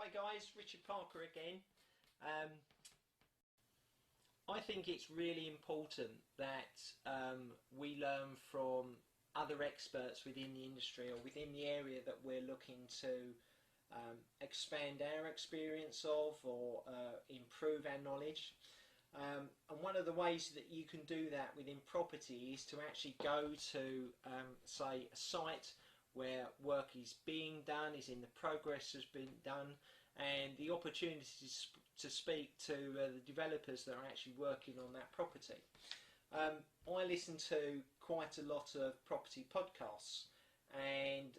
Hi guys, Richard Parker again. I think it's really important that we learn from other experts within the industry or within the area that we're looking to expand our experience of or improve our knowledge. And one of the ways that you can do that within property is to actually go to, say, a site where work is being done, is in the progress has been done, and the opportunity to speak to the developers that are actually working on that property. I listen to quite a lot of property podcasts, and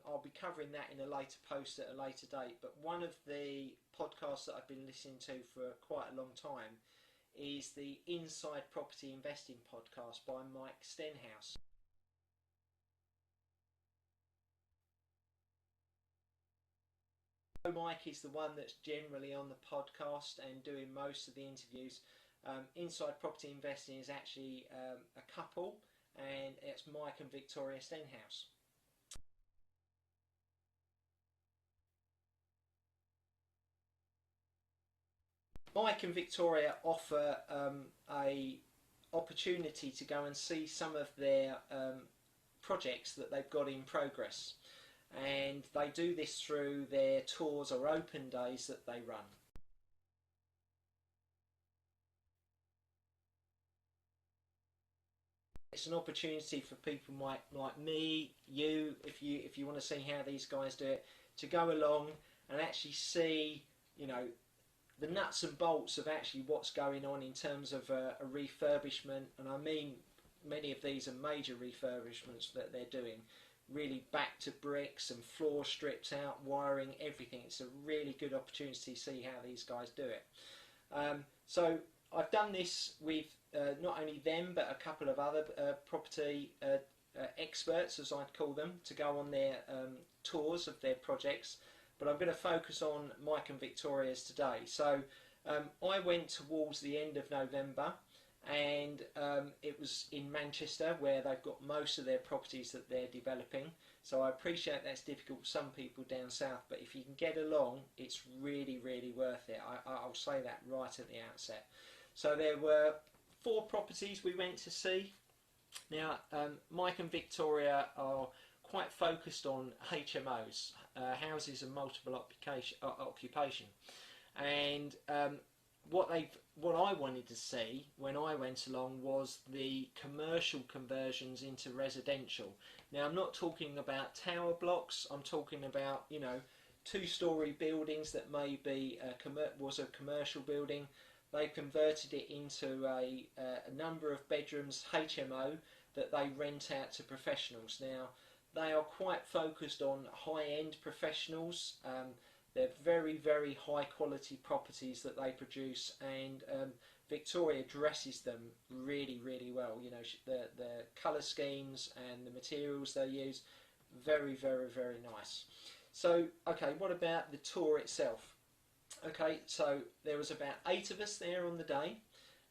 I'll be covering that in a later post at a later date, but one of the podcasts that I've been listening to for quite a long time is the Inside Property Investing podcast by Mike Stenhouse. Mike is the one that's generally on the podcast and doing most of the interviews. Inside Property Investing is actually a couple, and it's Mike and Victoria Stenhouse. Mike and Victoria offer a opportunity to go and see some of their projects that they've got in progress, and they do this through their tours or open days that they run. It's an opportunity for people like me, you, if you want to see how these guys do it, to go along and actually see, you know, the nuts and bolts of actually what's going on in terms of a refurbishment. And I mean, many of these are major refurbishments that they're doing, really back to bricks and floor strips out, wiring, everything. It's a really good opportunity to see how these guys do it. So I've done this with not only them but a couple of other property experts, as I'd call them, to go on their tours of their projects. But I'm going to focus on Mike and Victoria's today. So I went towards the end of November, and it was in Manchester, where they've got most of their properties that they're developing. So I appreciate that's difficult for some people down south, but if you can get along, it's really, really worth it. I'll say that right at the outset. So there were 4 properties we went to see. Now, Mike and Victoria are quite focused on HMOs, houses of multiple occupation, and what I wanted to see when I went along was the commercial conversions into residential. Now, I'm not talking about tower blocks. I'm talking about, you know, 2-story buildings that maybe was a commercial building. They converted it into a number of bedrooms HMO that they rent out to professionals. Now, they are quite focused on high-end professionals. They're very, very high quality properties that they produce, and Victoria dresses them really, really well. You know, the colour schemes and the materials they use, very, very, very nice. So, okay, what about the tour itself? Okay, so there was about 8 of us there on the day,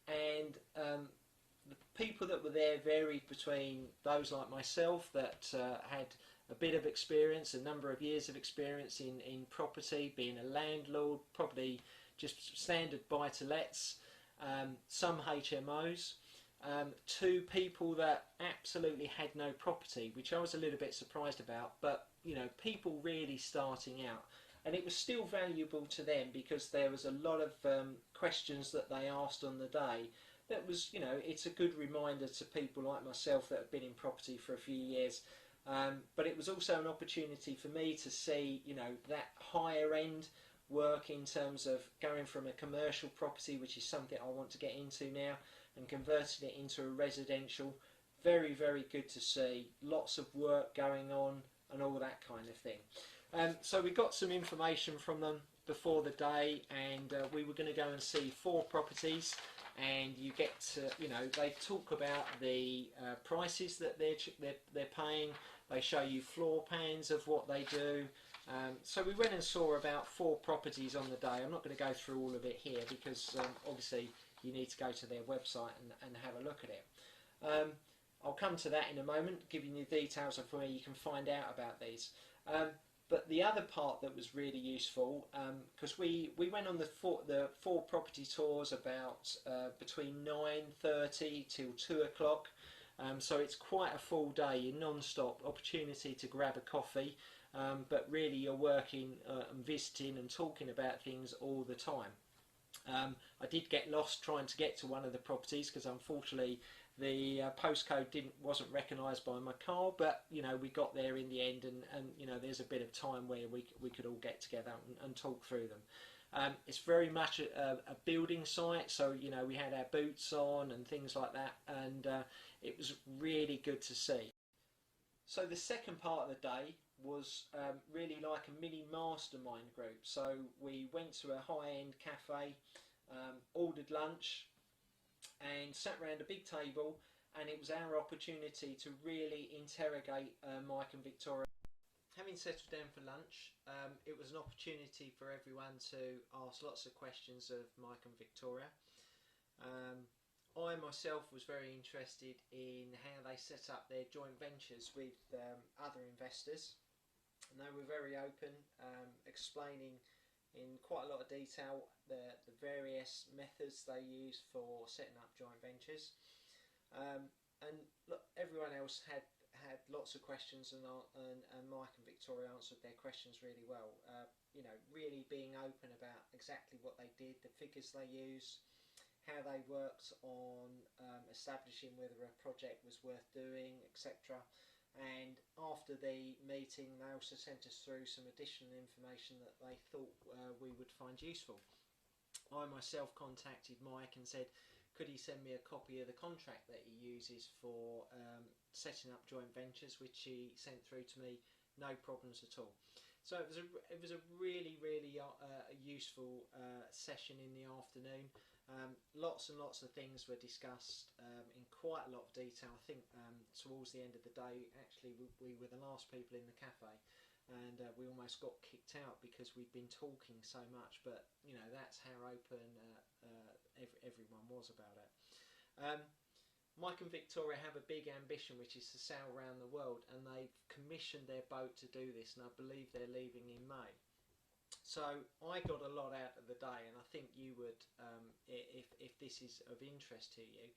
and the people that were there varied between those like myself that had a bit of experience, a number of years of experience in property, being a landlord, probably just standard buy-to-lets, some HMOs, 2 people that absolutely had no property, which I was a little bit surprised about, but you know, people really starting out. And it was still valuable to them because there was a lot of questions that they asked on the day. That was, you know, it's a good reminder to people like myself that have been in property for a few years. But it was also an opportunity for me to see, you know, that higher end work in terms of going from a commercial property, which is something I want to get into now, and converting it into a residential. Very, very good to see. Lots of work going on and all that kind of thing. So we got some information from them before the day, and we were going to go and see 4 properties. And you get to, you know, they talk about the prices that they're paying. They show you floor plans of what they do. So we went and saw about 4 properties on the day. I'm not going to go through all of it here because obviously you need to go to their website and have a look at it. I'll come to that in a moment, giving you details of where you can find out about these. But the other part that was really useful, because we went on the four property tours about between 9:30 till 2 o'clock. So it's quite a full day, a non-stop opportunity to grab a coffee, but really you're working and visiting and talking about things all the time. I did get lost trying to get to one of the properties because unfortunately the postcode wasn't recognised by my car, but you know, we got there in the end, and you know, there's a bit of time where we could all get together and talk through them. It's very much a building site, so you know, we had our boots on and things like that, and it was really good to see. So the second part of the day was really like a mini mastermind group. So we went to a high-end cafe, ordered lunch, and sat around a big table, and it was our opportunity to really interrogate Mike and Victoria. Having settled down for lunch, it was an opportunity for everyone to ask lots of questions of Mike and Victoria. I myself was very interested in how they set up their joint ventures with other investors, and they were very open, explaining in quite a lot of detail the various methods they use for setting up joint ventures. And look, everyone else had lots of questions, and Mike and Victoria answered their questions really well. You know, really being open about exactly what they did, the figures they used, how they worked on establishing whether a project was worth doing, etc. And after the meeting, they also sent us through some additional information that they thought we would find useful. I myself contacted Mike and said, could he send me a copy of the contract that he uses for setting up joint ventures, which he sent through to me, no problems at all. So it was a really useful session in the afternoon. Lots and lots of things were discussed in quite a lot of detail. I think towards the end of the day, actually, we were the last people in the cafe, and we almost got kicked out because we'd been talking so much. But you know, that's how open everyone was about it. Mike and Victoria have a big ambition, which is to sail around the world, and they've commissioned their boat to do this, and I believe they're leaving in May. So I got a lot out of the day, and I think you would, if this is of interest to you.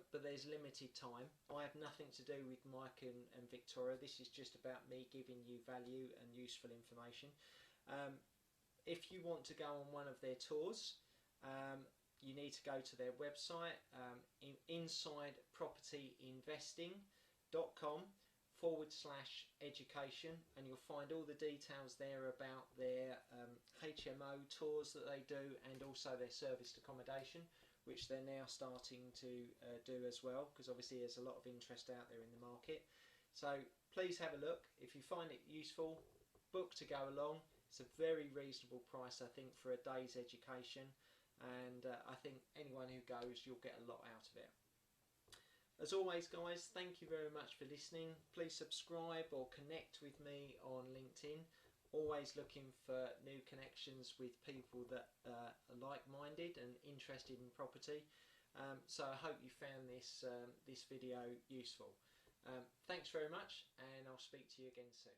But there's limited time. I have nothing to do with Mike and Victoria. This is just about me giving you value and useful information. If you want to go on one of their tours, you need to go to their website, Inside Property Investing.com/education, and you'll find all the details there about their HMO tours that they do, and also their serviced accommodation, which they're now starting to do as well, because obviously there's a lot of interest out there in the market. So please have a look. If you find it useful, book to go along. It's a very reasonable price, I think, for a day's education, and I think anyone who goes, you'll get a lot out of it. As always, guys, thank you very much for listening. Please subscribe or connect with me on LinkedIn. Always looking for new connections with people that are like-minded and interested in property. So I hope you found this video useful. Thanks very much, and I'll speak to you again soon.